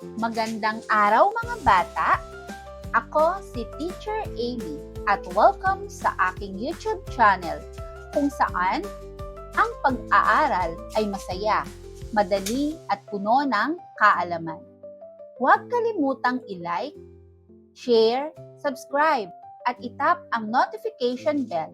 Magandang araw mga bata! Ako si Teacher Amy at welcome sa aking YouTube channel kung saan ang pag-aaral ay masaya, madali at puno ng kaalaman. Huwag kalimutang i-like, share, subscribe at itap ang notification bell.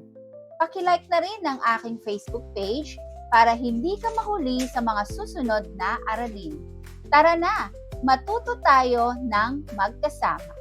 Paki-like na rin ang aking Facebook page para hindi ka mahuli sa mga susunod na aralin. Tara na! Matuto tayo ng magkasama.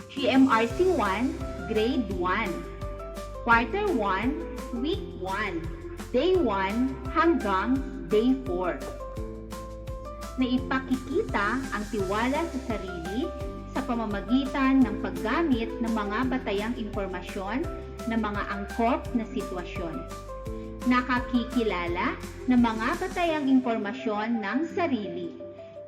GMRC 1, Grade 1, Quarter 1, Week 1, Day 1 hanggang Day 4. Na ipakikita ang tiwala sa sarili sa pamamagitan ng paggamit ng mga batayang impormasyon ng mga angkop na sitwasyon. Nakakikilala ng mga batayang impormasyon ng sarili.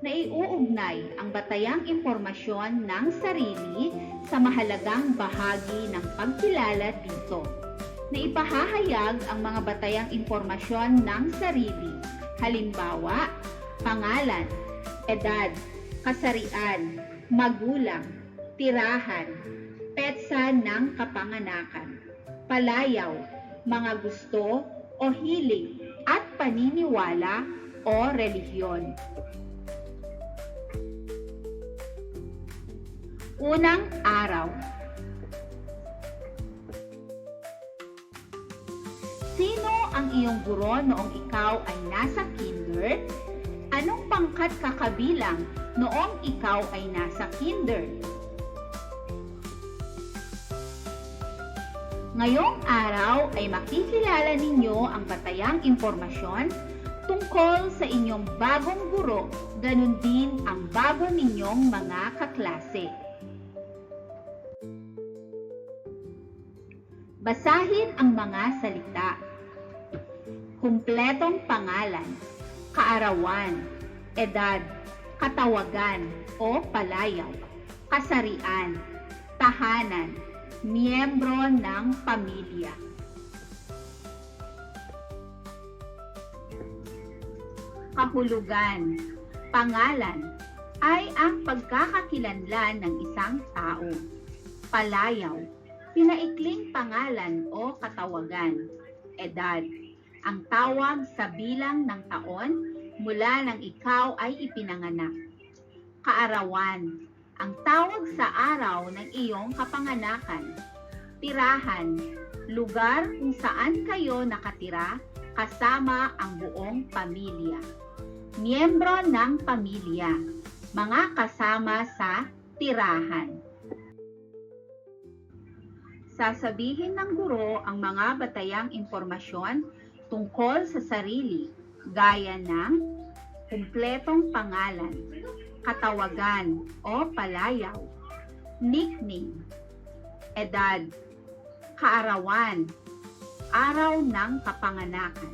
Naiuugnay ang batayang impormasyon ng sarili sa mahalagang bahagi ng pagkilala dito. Naipahahayag ang mga batayang impormasyon ng sarili. Halimbawa, pangalan, edad, kasarian, magulang, tirahan, petsa ng kapanganakan, palayaw, mga gusto o hilig at paniniwala o relihiyon. Unang araw. Sino ang iyong guro noong ikaw ay nasa kinder? Anong pangkat kakabilang noong ikaw ay nasa kinder? Ngayong araw ay makikilala ninyo ang batayang impormasyon tungkol sa inyong bagong guro, ganun din ang bago ninyong mga kaklase. Basahin ang mga salita. Kumpletong pangalan, kaarawan, edad, katawagan o palayaw, kasarian, tahanan, miyembro ng pamilya. Kahulugan, pangalan ay ang pagkakakilanlan ng isang tao. Palayaw, pinaikling pangalan o katawagan. Edad, ang tawag sa bilang ng taon mula nang ikaw ay ipinanganak. Kaarawan, ang tawag sa araw ng iyong kapanganakan. Tirahan, lugar kung saan kayo nakatira kasama ang buong pamilya. Miyembro ng pamilya, mga kasama sa tirahan. Sasabihin ng guro ang mga batayang impormasyon tungkol sa sarili, gaya ng kumpletong pangalan, katawagan o palayaw, nickname, edad, kaarawan, araw ng kapanganakan,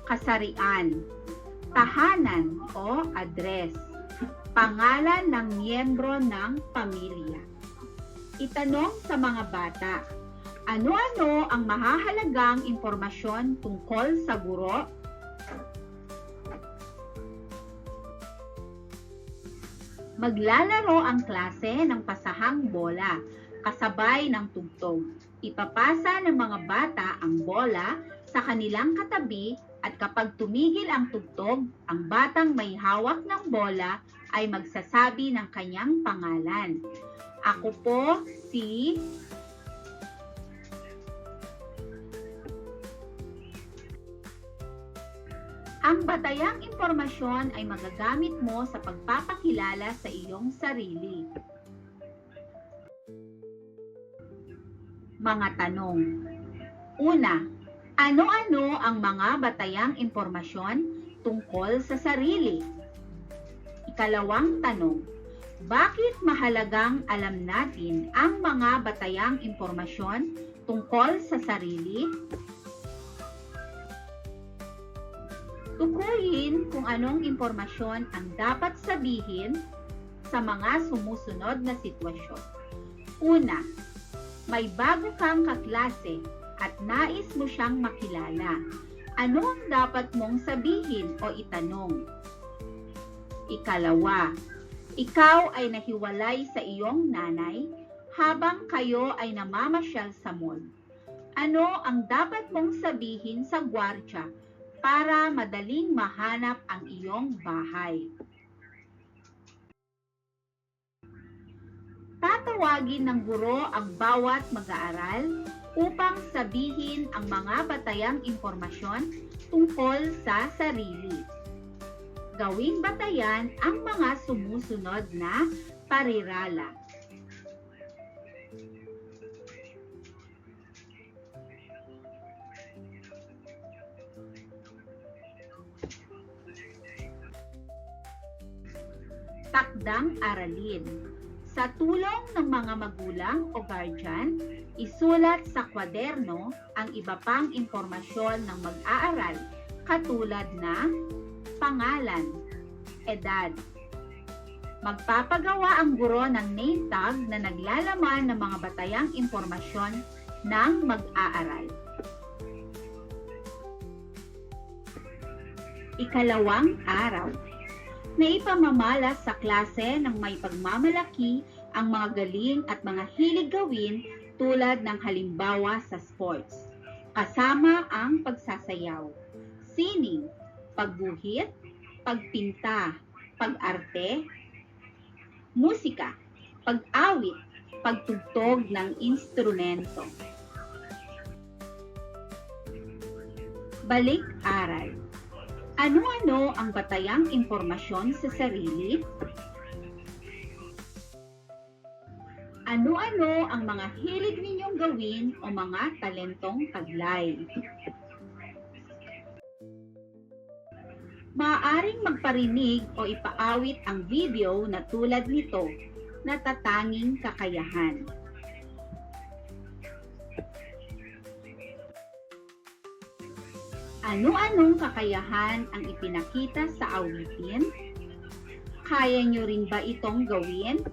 kasarian, tahanan o address, pangalan ng miyembro ng pamilya. Itanong sa mga bata, ano-ano ang mahahalagang impormasyon tungkol sa guro? Maglalaro ang klase ng pasahang bola, kasabay ng tugtog. Ipapasa ng mga bata ang bola sa kanilang katabi at kapag tumigil ang tugtog, ang batang may hawak ng bola ay magsasabi ng kanyang pangalan. Ako po si... Ang batayang impormasyon ay magagamit mo sa pagpapakilala sa iyong sarili. Mga tanong. Una, ano-ano ang mga batayang impormasyon tungkol sa sarili? Ikalawang tanong, bakit mahalagang alam natin ang mga batayang impormasyon tungkol sa sarili? Tukuyin kung anong impormasyon ang dapat sabihin sa mga sumusunod na sitwasyon. Una, may bago kang kaklase at nais mo siyang makilala. Ano ang dapat mong sabihin o itanong? Ikalawa, ikaw ay nahiwalay sa iyong nanay habang kayo ay namamasyal sa mall. Ano ang dapat mong sabihin sa gwardiya para madaling mahanap ang iyong bahay? Tatawagin ng guro ang bawat mag-aaral upang sabihin ang mga batayang impormasyon tungkol sa sarili. Gawing batayan ang mga sumusunod na parirala. Takdang aralin. Sa tulong ng mga magulang o guardian, isulat sa kwaderno ang iba pang impormasyon ng mag-aaral katulad ng pangalan, edad. Magpapagawa ang guro ng name tag na naglalaman ng mga batayang impormasyon ng mag-aaral. Ikalawang araw. Naipamamalas sa klase ng may pagmamalaki ang mga galing at mga hilig gawin tulad ng halimbawa sa sports, kasama ang pagsasayaw, sining, pagguhit, pagpinta, pag-arte, musika, pag-awit, pagtugtog ng instrumento. Balik-aral. Ano-ano ang batayang impormasyon sa sarili? Ano-ano ang mga hilig ninyong gawin o mga talentong taglay? Maaaring magparinig o ipaawit ang video na tulad nito na tatanging kakayahan. Ano-anong kakayahan ang ipinakita sa awitin? Kaya nyo rin ba itong gawin?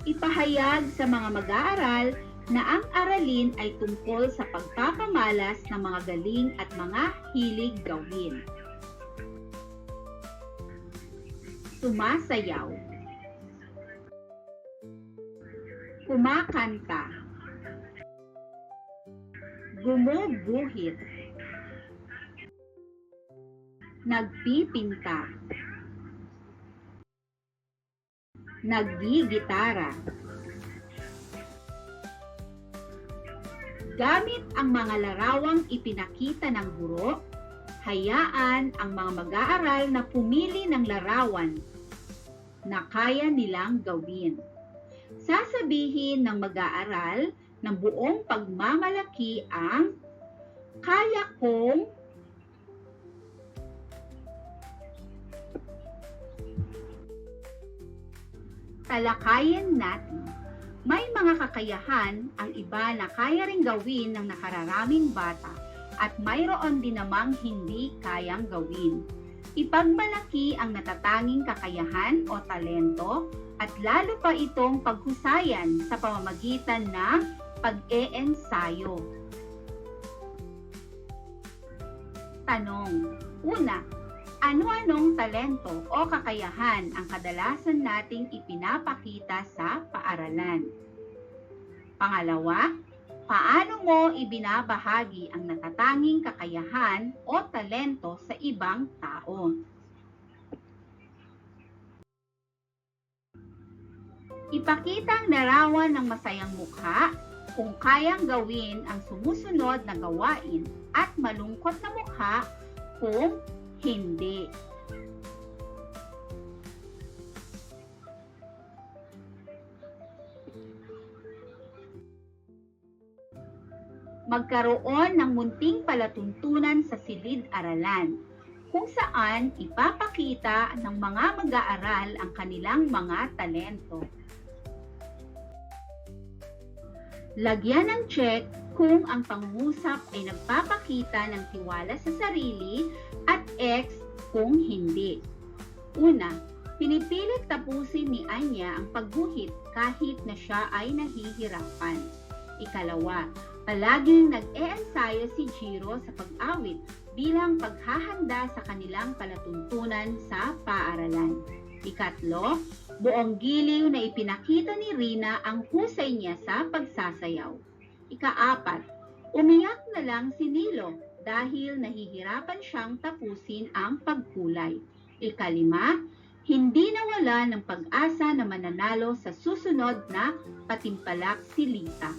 Ipahayag sa mga mag-aaral na ang aralin ay tungkol sa pagpapamalas ng mga galing at mga hilig gawin. Sumasayaw, kumakanta, gumuguhit, nagpipinta, naggigitara. Gamit ang mga larawang ipinakita ng guro, hayaan ang mga mag-aaral na pumili ng larawan na kaya nilang gawin. Sasabihin ng mag-aaral ng buong pagmamalaki ang kaya kong talakayin natin. May mga kakayahan ang iba na kaya ring gawin ng nakararaming bata at mayroon din namang hindi kayang gawin. Ipagmalaki ang natatanging kakayahan o talento at lalo pa itong paghusayan sa pamamagitan ng pag-e-ensayo. Tanong. Una, ano-anong talento o kakayahan ang kadalasan nating ipinapakita sa paaralan? Pangalawa, paano mo ibinabahagi ang natatanging kakayahan o talento sa ibang tao? Ipakita ang larawan ng masayang mukha kung kayang gawin ang sumusunod na gawain at malungkot na mukha kung hindi. Magkaroon ng munting palatuntunan sa silid-aralan kung saan ipapakita ng mga mag-aaral ang kanilang mga talento. Lagyan ng check kung ang pangungusap ay nagpapakita ng tiwala sa sarili at X kung hindi. Una, pinipilit tapusin ni Anya ang pagguhit kahit na siya ay nahihirapan. Ikalawa, palaging nag-e-ensayo si Jiro sa pag-awit bilang paghahanda sa kanilang palatuntunan sa paaralan. Ikatlo, buong giliw na ipinakita ni Rina ang husay niya sa pagsasayaw. Ikaapat, umiyak na lang si Nilo dahil nahihirapan siyang tapusin ang pagkulay. Ikalima, hindi nawala ng pag-asa na mananalo sa susunod na patimpalak si Lita.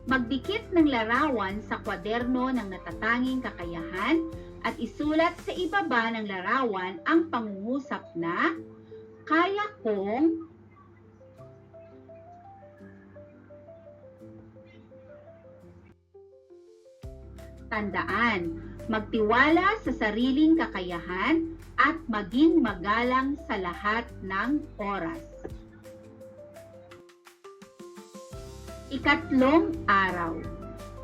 Magdikit ng larawan sa kwaderno ng natatanging kakayahan at isulat sa ibaba ng larawan ang pangungusap na kaya kong tandaan, magtiwala sa sariling kakayahan at maging magalang sa lahat ng oras. Ikatlong araw,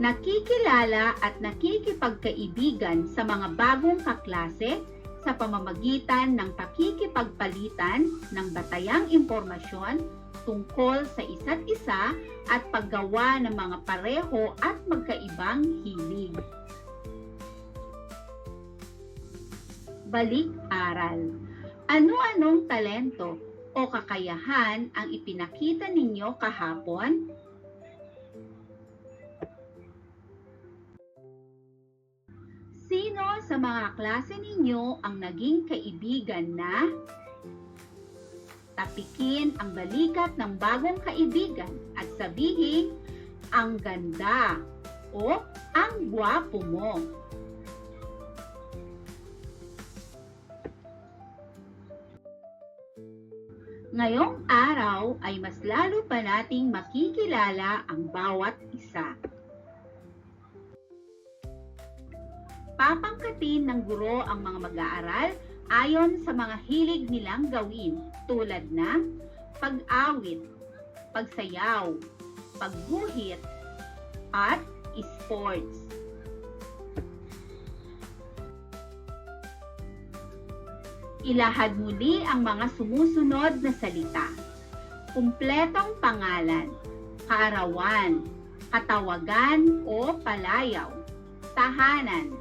nakikilala at nakikipagkaibigan sa mga bagong kaklase sa pamamagitan ng pakikipagpalitan ng batayang impormasyon tungkol sa isa't isa at paggawa ng mga pareho at magkaibang hilig. Balik-aral. Ano-anong talento o kakayahan ang ipinakita ninyo kahapon? Sino sa mga klase ninyo ang naging kaibigan na? Tapikin ang balikat ng bagong kaibigan at sabihin, ang ganda o ang gwapo mo. Ngayong araw ay mas lalo pa nating makikilala ang bawat isa. Papangkatin ng guro ang mga mag-aaral ayon sa mga hilig nilang gawin tulad ng pag-awit, pagsayaw, pagguhit, at sports. Ilahad muli ang mga sumusunod na salita. Kumpletong pangalan, kaarawan, katawagan o palayaw, tahanan,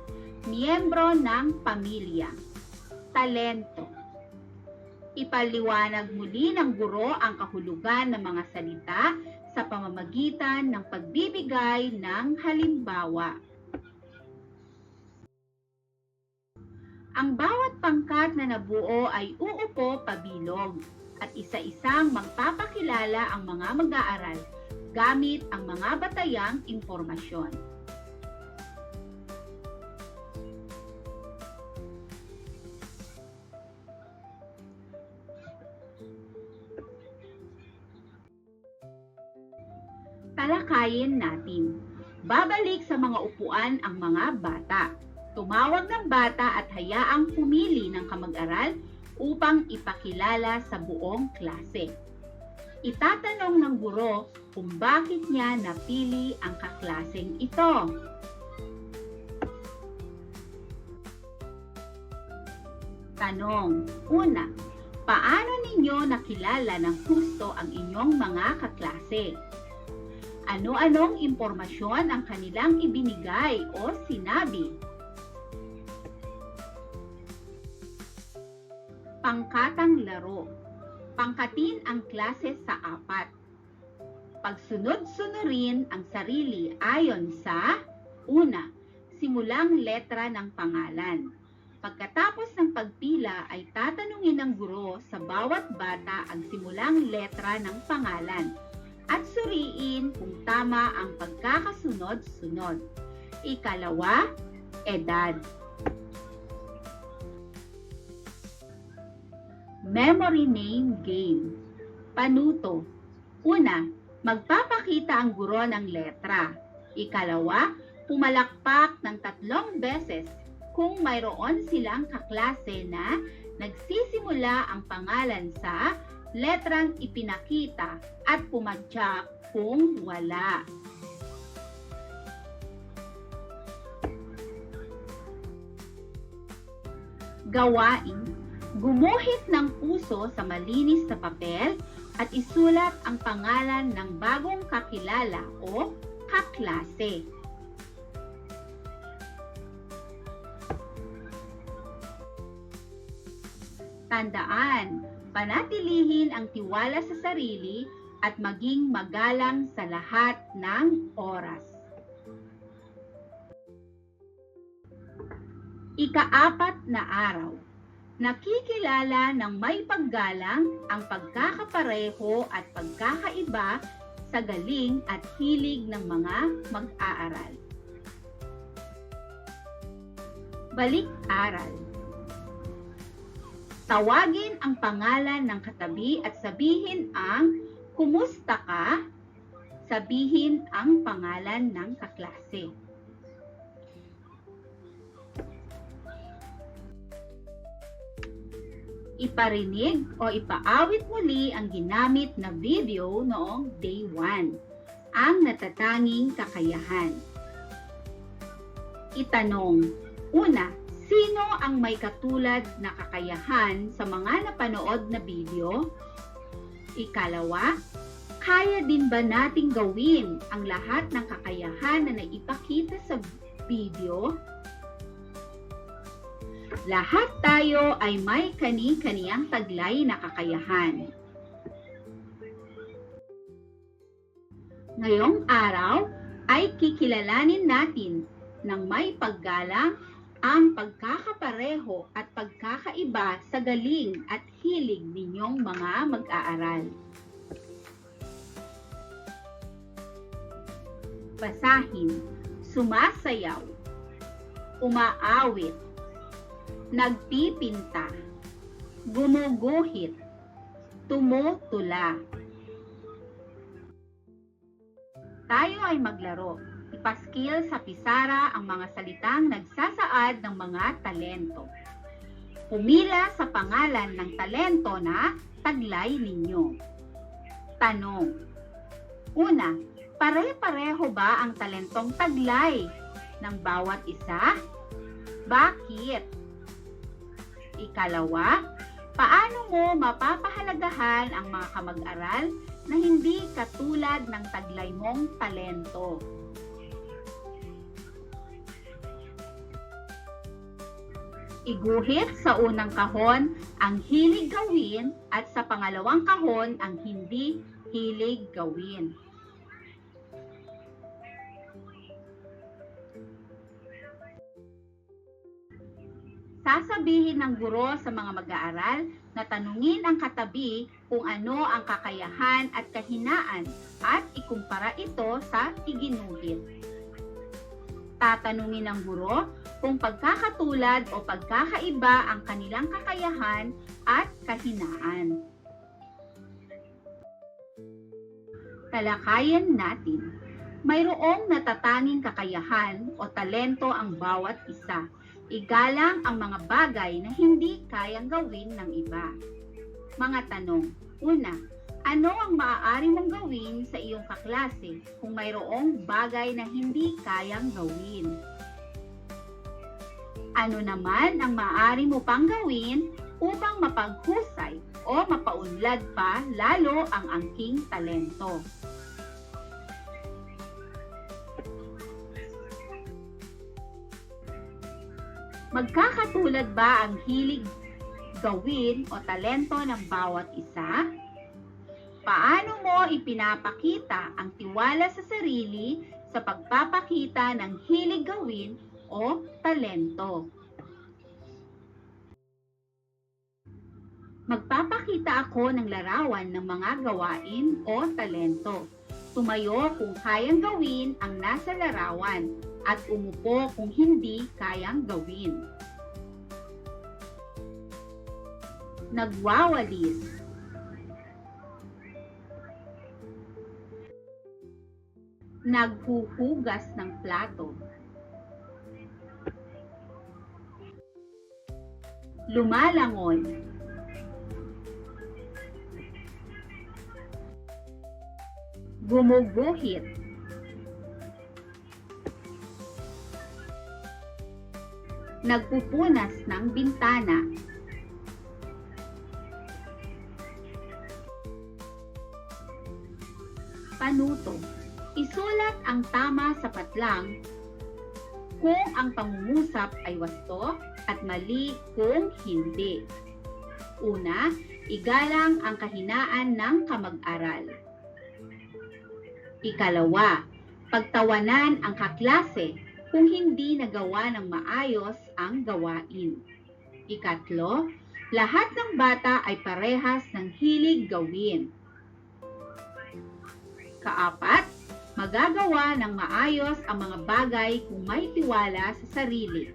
miyembro ng pamilya, talento. Ipaliwanag muli ng guro ang kahulugan ng mga salita sa pamamagitan ng pagbibigay ng halimbawa. Ang bawat pangkat na nabuo ay uupo pabilog at isa-isang magpapakilala ang mga mag-aaral gamit ang mga batayang impormasyon. Talakayin natin. Babalik sa mga upuan ang mga bata. Tumawag ng bata at hayaang pumili ng kamag-aral upang ipakilala sa buong klase. Itatanong ng guro kung bakit niya napili ang kaklaseng ito. Tanong. Una, paano ninyo nakilala ng husto ang inyong mga kaklase? Ano-anong impormasyon ang kanilang ibinigay o sinabi? Pangkatang laro. Pangkatin ang klase sa 4. Pagsunod-sunurin ang sarili ayon sa una, simulang letra ng pangalan. Pagkatapos ng pagpila ay tatanungin ng guro sa bawat bata ang simulang letra ng pangalan at suriin kung tama ang pagkakasunod-sunod. Ikalawa, edad. Memory name game. Panuto. Una, magpapakita ang guro ng letra. Ikalawa, pumalakpak ng 3 beses kung mayroon silang kaklase na nagsisimula ang pangalan sa letrang ipinakita at pumadyak kung wala. Gawain. Gumuhit ng puso sa malinis na papel at isulat ang pangalan ng bagong kakilala o kaklase. Tandaan, panatilihin ang tiwala sa sarili at maging magalang sa lahat ng oras. Ika-4 na araw. Nakikilala ng may paggalang ang pagkakapareho at pagkakaiba sa galing at hilig ng mga mag-aaral. Balik-aral. Tawagin ang pangalan ng katabi at sabihin ang "Kumusta ka?" Sabihin ang pangalan ng kaklase. Iparinig o ipaawit muli ang ginamit na video noong day 1, ang natatanging kakayahan. Itanong, una, sino ang may katulad na kakayahan sa mga napanood na video? Ikalawa, kaya din ba nating gawin ang lahat ng kakayahan na naipakita sa video? Lahat tayo ay may kani-kaniyang taglay na kakayahan. Ngayong araw ay kikilalanin natin ng may paggalang ang pagkakapareho at pagkakaiba sa galing at hilig ninyong mga mag-aaral. Basahin, sumasayaw, umaawit, nagpipinta, gumuguhit, tumutula. Tayo ay maglaro. Ipaskil sa pisara ang mga salitang nagsasaad ng mga talento. Pumila sa pangalan ng talento na taglay ninyo. Tanong. Una, pare-pareho ba ang talentong taglay ng bawat isa? Bakit? Ikalawa, paano mo mapapahalagahan ang mga kamag-aral na hindi katulad ng taglay mong talento? Iguhit sa unang kahon ang hilig gawin at sa pangalawang kahon ang hindi hilig gawin. Sasabihin ng guro sa mga mag-aaral na tanungin ang katabi kung ano ang kakayahan at kahinaan at ikumpara ito sa iginuhit. Tatanungin ng guro kung pagkakatulad o pagkakaiba ang kanilang kakayahan at kahinaan. Talakayan natin. Mayroong natatanging kakayahan o talento ang bawat isa. Igalang ang mga bagay na hindi kayang gawin ng iba. Mga tanong. Una, ano ang maaari mong gawin sa iyong kaklase kung mayroong bagay na hindi kayang gawin? Ano naman ang maaari mo pang gawin upang mapaghusay o mapaunlad pa lalo ang angking talento? Magkakatulad ba ang hilig gawin o talento ng bawat isa? Paano mo ipinapakita ang tiwala sa sarili sa pagpapakita ng hilig gawin o talento? Magpapakita ako ng larawan ng mga gawain o talento. Tumayo kung kayang gawin ang nasa larawan at umupo kung hindi kayang gawin. Nagwawalis. Naghuhugas ng plato. Lumalangoy. Gumuguhit. Nagpupunas ng bintana. Panuto. Isulat ang tama sa patlang kung ang pangungusap ay wasto at mali kung hindi. Una, igalang ang kahinaan ng kamag-aral. Ikalawa, pagtawanan ang kaklase kung hindi nagawa ng maayos ang gawain. Ikatlo, lahat ng bata ay parehas ng hilig gawin. Kaapat, magagawa ng maayos ang mga bagay kung may tiwala sa sarili.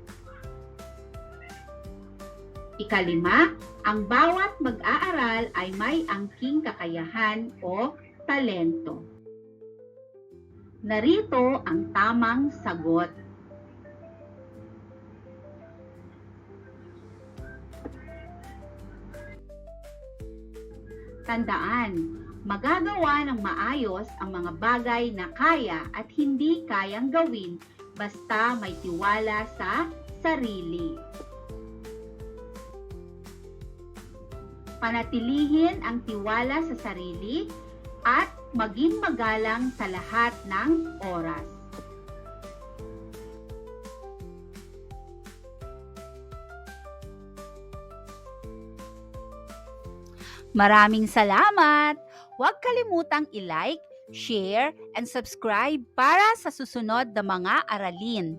Ikalima, ang bawat mag-aaral ay may angking kakayahan o talento. Narito ang tamang sagot. Tandaan, magagawa ng maayos ang mga bagay na kaya at hindi kayang gawin basta may tiwala sa sarili. Panatilihin ang tiwala sa sarili at maging magalang sa lahat ng oras. Maraming salamat! Huwag kalimutang i-like, share, and subscribe para sa susunod na mga aralin.